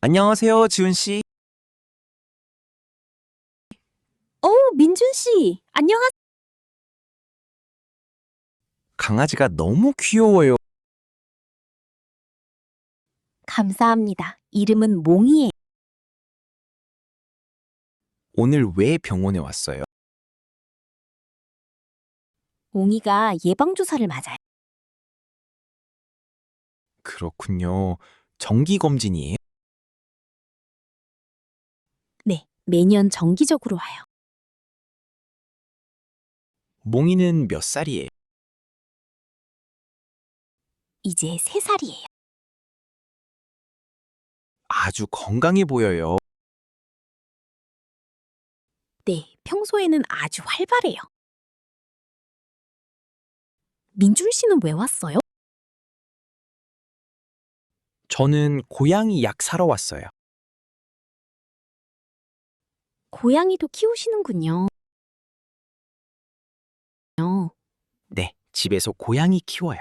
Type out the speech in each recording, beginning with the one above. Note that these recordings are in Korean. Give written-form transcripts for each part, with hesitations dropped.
안녕하세요, 지훈 씨. 민준 씨, 안녕하세요. 강아지가 너무 귀여워요. 감사합니다. 이름은 몽이에요. 오늘 왜 병원에 왔어요? 몽이가 예방주사를 맞아요. 그렇군요. 정기 검진이에요? 네, 매년 정기적으로 와요. 몽이는 몇 살이에요? 이제 3살이에요. 아주 건강해 보여요. 네, 평소에는 아주 활발해요. 민준 씨는 왜 왔어요? 저는 고양이 약 사러 왔어요. 고양이도 키우시는군요. 네, 집에서 고양이 키워요.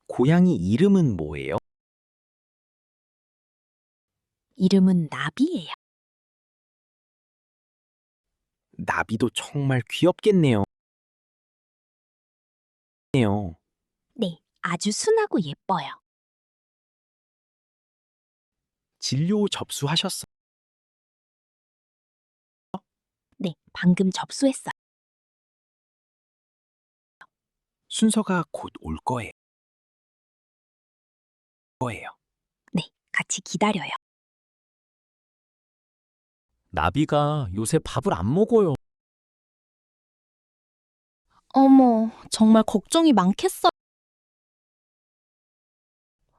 고양이 이름은 뭐예요? 이름은 나비예요. 나비도 정말 귀엽겠네요. 네, 아주 순하고 예뻐요. 진료 접수하셨어요? 네, 방금 접수했어요. 순서가 곧 올 거예요. 네, 같이 기다려요. 나비가 요새 밥을 안 먹어요. 어머, 정말 걱정이 많겠어요.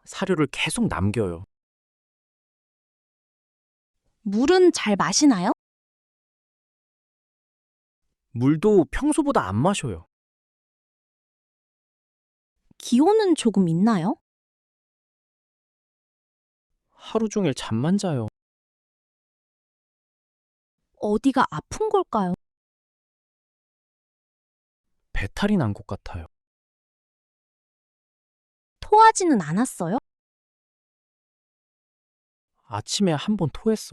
사료를 계속 남겨요. 물은 잘 마시나요? 물도 평소보다 안 마셔요. 기온은 조금 있나요? 하루 종일 잠만 자요. 어디가 아픈 걸까요? 배탈이 난 것 같아요. 토하지는 않았어요? 아침에 한 번 토했어.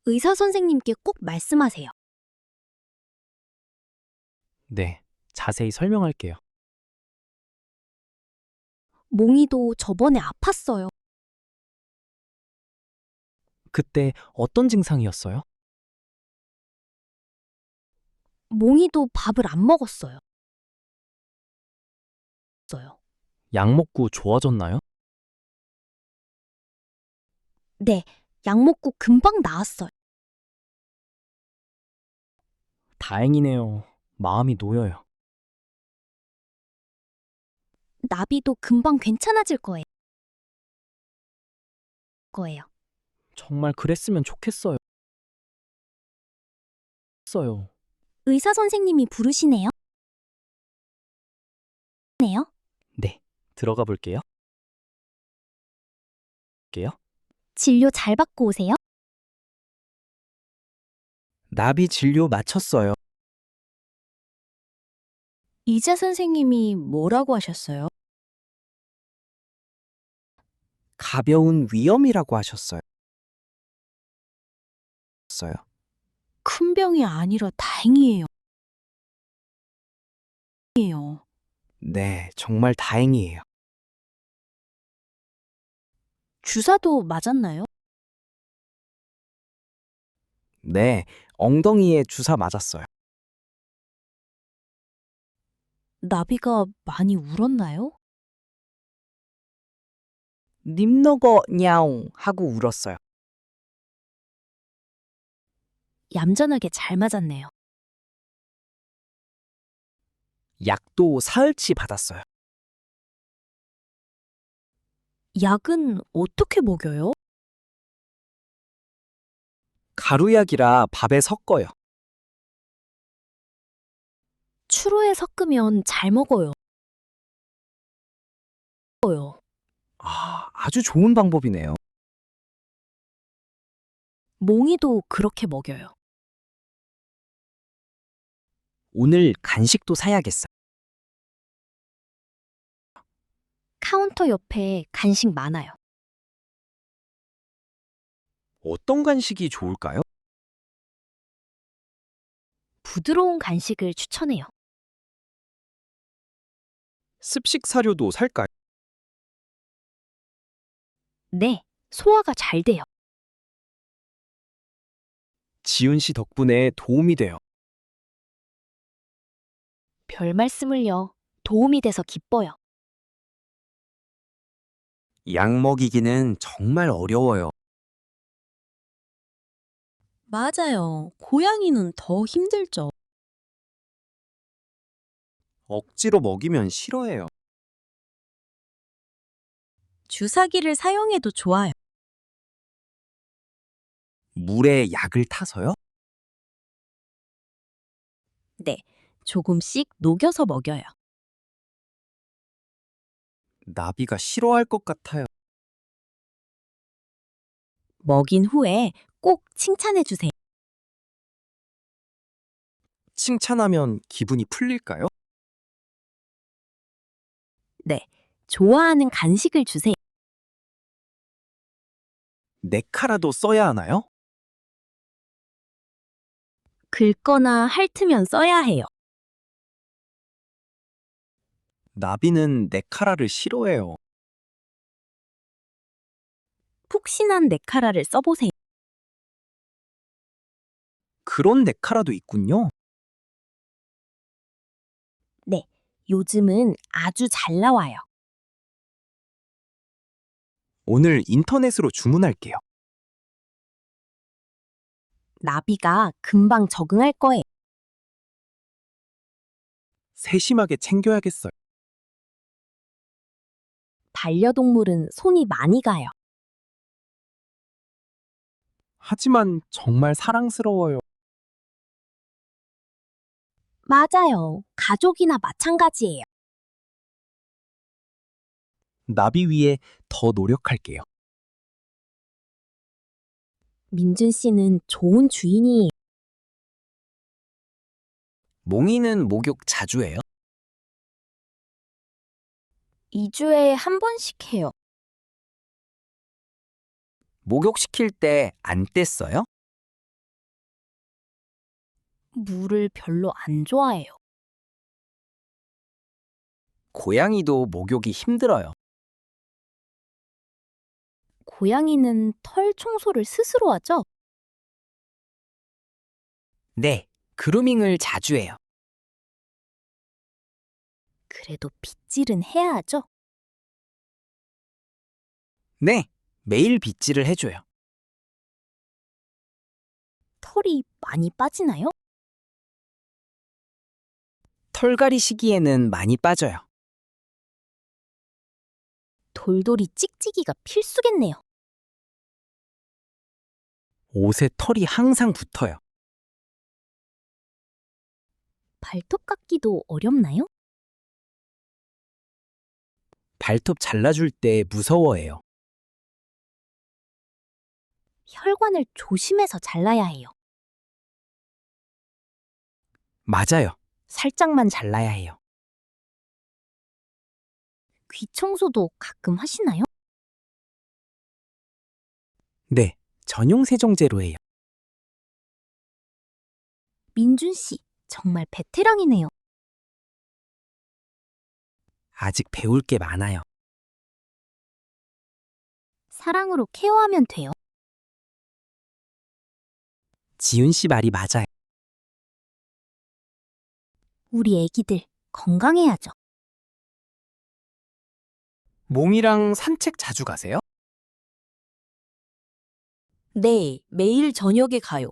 의사 선생님께 꼭 말씀하세요. 네, 자세히 설명할게요. 몽이도 저번에 아팠어요. 그때 어떤 증상이었어요? 몽이도 밥을 안 먹었어요. 약 먹고 좋아졌나요? 네, 약 먹고 금방 나았어요. 다행이네요. 마음이 놓여요. 나비도 금방 괜찮아질 거예요. 정말 그랬으면 좋겠어요. 의사 선생님이 부르시네요. 네, 들어가 볼게요. 진료 잘 받고 오세요. 나비 진료 마쳤어요. 의사 선생님이 뭐라고 하셨어요? 가벼운 위염이라고 하셨어요. 큰 병이 아니라 다행이에요. 네, 정말 다행이에요. 주사도 맞았나요? 네, 엉덩이에 주사 맞았어요. 나비가 많이 울었나요? 님너거 냐옹 하고 울었어요. 얌전하게 잘 맞았네요. 약도 사흘치 받았어요. 약은 어떻게 먹여요? 가루약이라 밥에 섞어요. 추루에 섞으면 잘 먹어요. 아주 좋은 방법이네요. 몽이도 그렇게 먹여요. 오늘 간식도 사야겠어요. 카운터 옆에 간식 많아요. 어떤 간식이 좋을까요? 부드러운 간식을 추천해요. 습식 사료도 살까요? 네, 소화가 잘 돼요. 지윤 씨 덕분에 도움이 돼요. 별 말씀을요. 도움이 돼서 기뻐요. 약 먹이기는 정말 어려워요. 맞아요. 고양이는 더 힘들죠. 억지로 먹이면 싫어해요. 주사기를 사용해도 좋아요. 물에 약을 타서요? 네, 조금씩 녹여서 먹여요. 나비가 싫어할 것 같아요. 먹인 후에 꼭 칭찬해 주세요. 칭찬하면 기분이 풀릴까요? 네, 좋아하는 간식을 주세요. 네카라도 써야 하나요? 긁거나 핥으면 써야 해요. 나비는 네카라를 싫어해요. 푹신한 네카라를 써보세요. 그런 네카라도 있군요. 네, 요즘은 아주 잘 나와요. 오늘 인터넷으로 주문할게요. 나비가 금방 적응할 거예요. 세심하게 챙겨야겠어요. 반려동물은 손이 많이 가요. 하지만 정말 사랑스러워요. 맞아요. 가족이나 마찬가지예요. 나비 위해 더 노력할게요. 민준 씨는 좋은 주인이에요. 몽이는 목욕 자주 해요? 2주에 한 번씩 해요. 목욕시킬 때 안 뗐어요? 물을 별로 안 좋아해요. 고양이도 목욕이 힘들어요. 고양이는 털 청소를 스스로 하죠? 네, 그루밍을 자주 해요. 그래도 빗질은 해야 하죠? 네, 매일 빗질을 해줘요. 털이 많이 빠지나요? 털갈이 시기에는 많이 빠져요. 돌돌이 찍찍이가 필수겠네요. 옷에 털이 항상 붙어요. 발톱 깎기도 어렵나요? 발톱 잘라줄 때 무서워해요. 혈관을 조심해서 잘라야 해요. 맞아요. 살짝만 잘라야 해요. 귀 청소도 가끔 하시나요? 네, 전용 세정제로 해요. 민준 씨, 정말 베테랑이네요. 아직 배울 게 많아요. 사랑으로 케어하면 돼요. 지윤 씨 말이 맞아요. 우리 애기들 건강해야죠. 몽이랑 산책 자주 가세요? 네, 매일 저녁에 가요.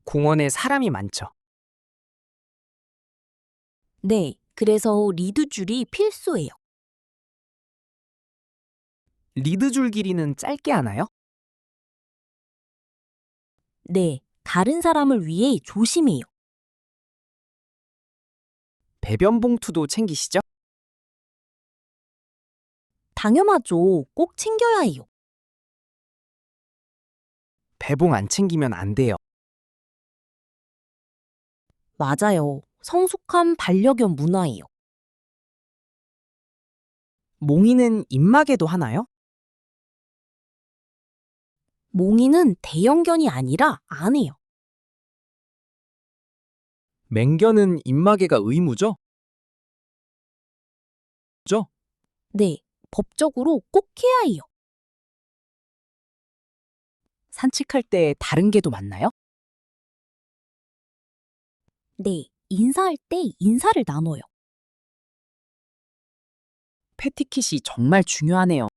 공원에 사람이 많죠. 네, 그래서 리드줄이 필수예요. 리드줄 길이는 짧게 하나요? 네, 다른 사람을 위해 조심해요. 배변 봉투도 챙기시죠? 당연하죠. 꼭 챙겨야 해요. 배봉 안 챙기면 안 돼요. 맞아요. 성숙한 반려견 문화예요. 몽이는 입마개도 하나요? 몽이는 대형견이 아니라 안 해요. 맹견은 입마개가 의무죠? 네, 법적으로 꼭 해야 해요. 산책할 때 다른 개도 만나요? 네, 인사할 때 인사를 나눠요. 패티킷이 정말 중요하네요.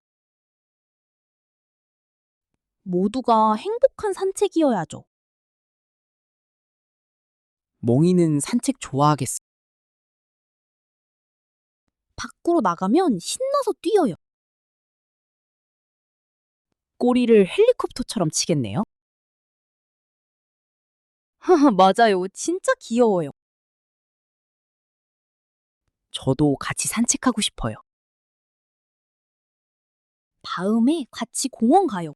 모두가 행복한 산책이어야죠. 몽이는 산책 좋아하겠어. 밖으로 나가면 신나서 뛰어요. 꼬리를 헬리콥터처럼 치겠네요. 맞아요. 진짜 귀여워요. 저도 같이 산책하고 싶어요. 다음에 같이 공원 가요.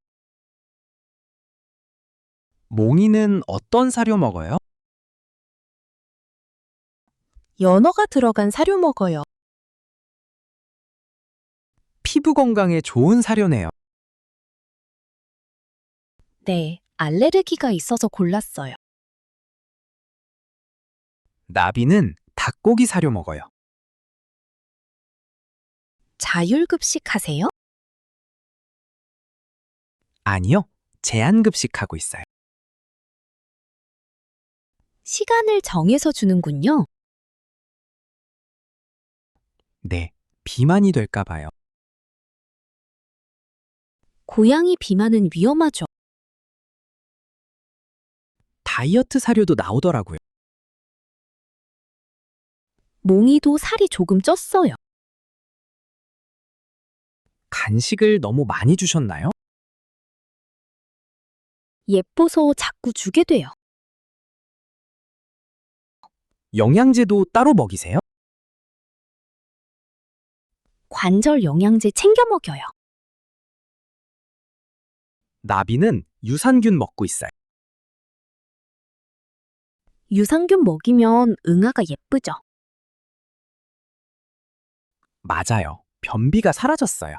몽이는 어떤 사료 먹어요? 연어가 들어간 사료 먹어요. 피부 건강에 좋은 사료네요. 네, 알레르기가 있어서 골랐어요. 나비는 닭고기 사료 먹어요. 자율급식 하세요? 아니요, 제한급식하고 있어요. 시간을 정해서 주는군요. 네, 비만이 될까 봐요. 고양이 비만은 위험하죠. 다이어트 사료도 나오더라고요. 몽이도 살이 조금 쪘어요. 간식을 너무 많이 주셨나요? 예뻐서 자꾸 주게 돼요. 영양제도 따로 먹이세요? 관절 영양제 챙겨 먹여요. 나비는 유산균 먹고 있어요. 유산균 먹이면 응아가 예쁘죠. 맞아요. 변비가 사라졌어요.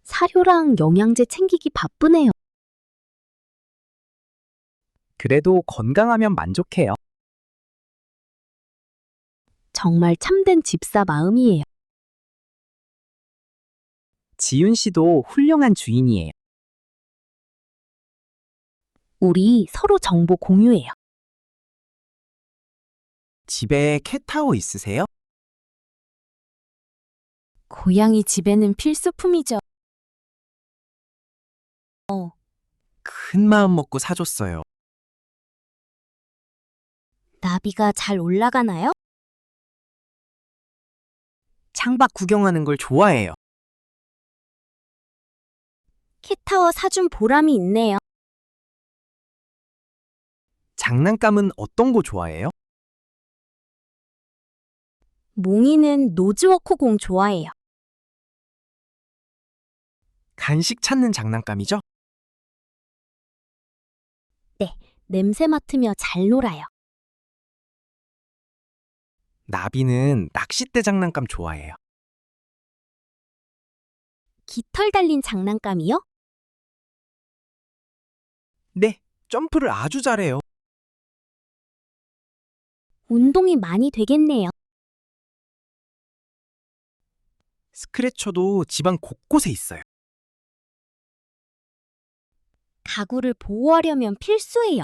사료랑 영양제 챙기기 바쁘네요. 그래도 건강하면 만족해요. 정말 참된 집사 마음이에요. 지윤 씨도 훌륭한 주인이에요. 우리 서로 정보 공유해요. 집에 캣타워 있으세요? 고양이 집에는 필수품이죠. 큰 마음 먹고 사줬어요. 나비가 잘 올라가나요? 창밖 구경하는 걸 좋아해요. 캣타워 사준 보람이 있네요. 장난감은 어떤 거 좋아해요? 몽이는 노즈워커 공 좋아해요. 간식 찾는 장난감이죠? 냄새 맡으며 잘 놀아요. 나비는 낚싯대 장난감 좋아해요. 깃털 달린 장난감이요? 네, 점프를 아주 잘해요. 운동이 많이 되겠네요. 스크래쳐도 집안 곳곳에 있어요. 가구를 보호하려면 필수예요.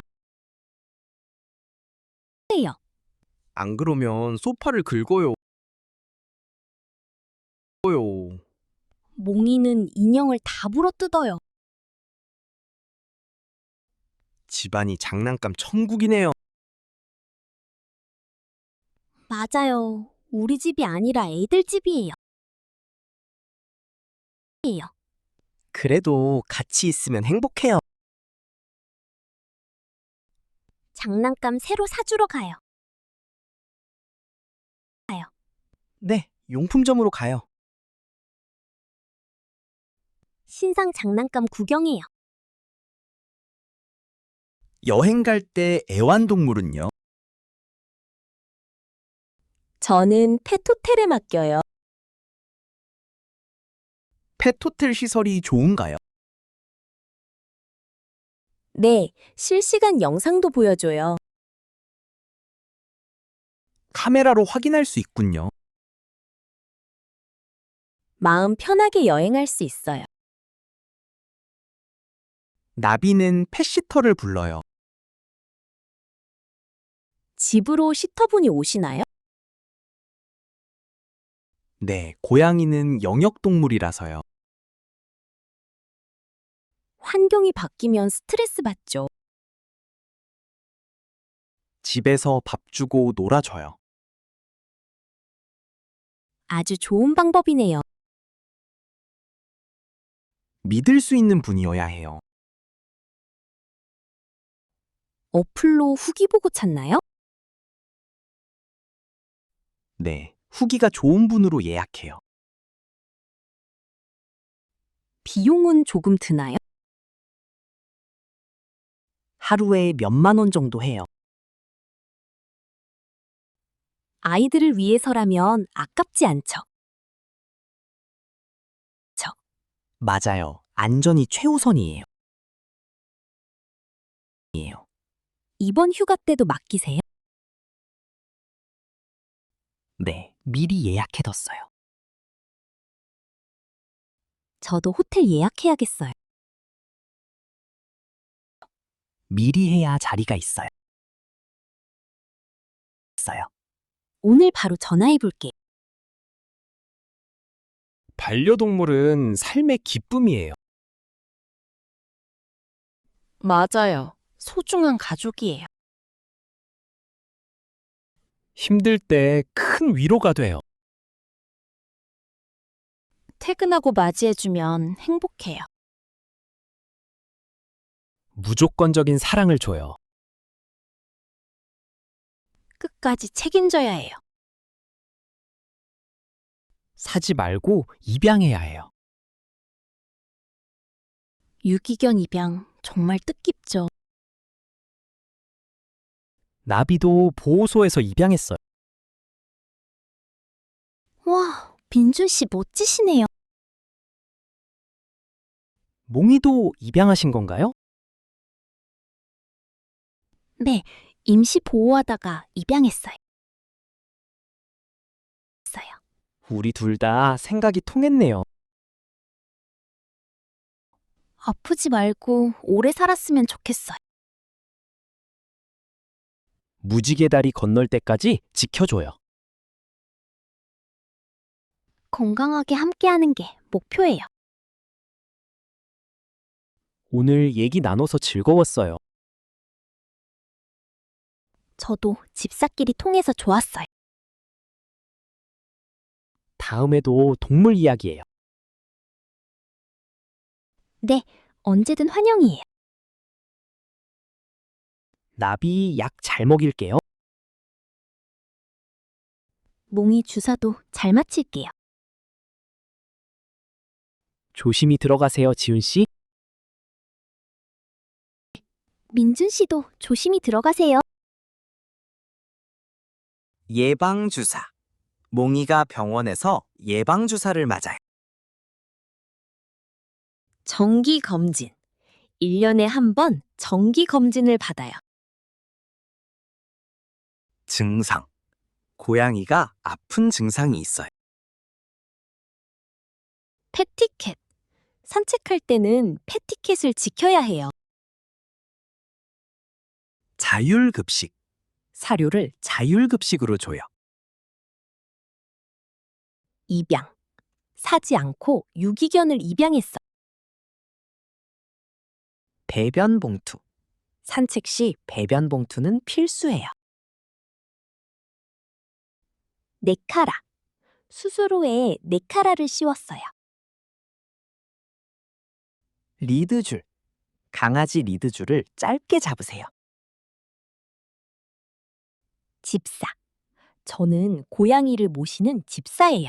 안 그러면 소파를 긁어요. 몽이는 인형을 다 물어뜯어요. 집안이 장난감 천국이네요. 맞아요. 우리 집이 아니라 애들 집이에요. 그래도 같이 있으면 행복해요. 장난감 새로 사주러 가요. 네, 용품점으로 가요. 신상 장난감 구경해요. 여행 갈 때 애완동물은요? 저는 펫 호텔에 맡겨요. 펫호텔 시설이 좋은가요? 네, 실시간 영상도 보여줘요. 카메라로 확인할 수 있군요. 마음 편하게 여행할 수 있어요. 나비는 펫시터를 불러요. 집으로 시터분이 오시나요? 네, 고양이는 영역동물이라서요. 환경이 바뀌면 스트레스 받죠. 집에서 밥 주고 놀아줘요. 아주 좋은 방법이네요. 믿을 수 있는 분이어야 해요. 어플로 후기 보고 찾나요? 네, 후기가 좋은 분으로 예약해요. 비용은 조금 드나요? 하루에 몇만 원 정도 해요. 아이들을 위해서라면 아깝지 않죠. 맞아요. 안전이 최우선이에요. 이번 휴가 때도 맡기세요? 네, 미리 예약해뒀어요. 저도 호텔 예약해야겠어요. 미리 해야 자리가 있어요. 오늘 바로 전화해 볼게요. 반려동물은 삶의 기쁨이에요. 맞아요. 소중한 가족이에요. 힘들 때 큰 위로가 돼요. 퇴근하고 맞이해주면 행복해요. 무조건적인 사랑을 줘요. 끝까지 책임져야 해요. 사지 말고 입양해야 해요. 유기견 입양 정말 뜻깊죠. 나비도 보호소에서 입양했어요. 와, 민준 씨 멋지시네요. 몽이도 입양하신 건가요? 네, 임시 보호하다가 입양했어요. 우리 둘 다 생각이 통했네요. 아프지 말고 오래 살았으면 좋겠어요. 무지개 다리 건널 때까지 지켜줘요. 건강하게 함께하는 게 목표예요. 오늘 얘기 나눠서 즐거웠어요. 저도 집사끼리 통해서 좋았어요. 다음에도 동물 이야기예요. 네, 언제든 환영이에요. 나비 약 잘 먹일게요. 몽이 주사도 잘 맞힐게요. 조심히 들어가세요, 지훈 씨. 민준 씨도 조심히 들어가세요. 예방주사. 몽이가 병원에서 예방주사를 맞아요. 정기 검진. 1년에 한 번 정기 검진을 받아요. 증상. 고양이가 아픈 증상이 있어요. 패티켓. 산책할 때는 패티켓을 지켜야 해요. 자율급식. 사료를 자율급식으로 줘요. 입양. 사지 않고 유기견을 입양했어. 배변 봉투. 산책 시 배변 봉투는 필수예요. 네카라. 수수로에 네카라를 씌웠어요. 리드줄. 강아지 리드줄을 짧게 잡으세요. 집사. 저는 고양이를 모시는 집사예요.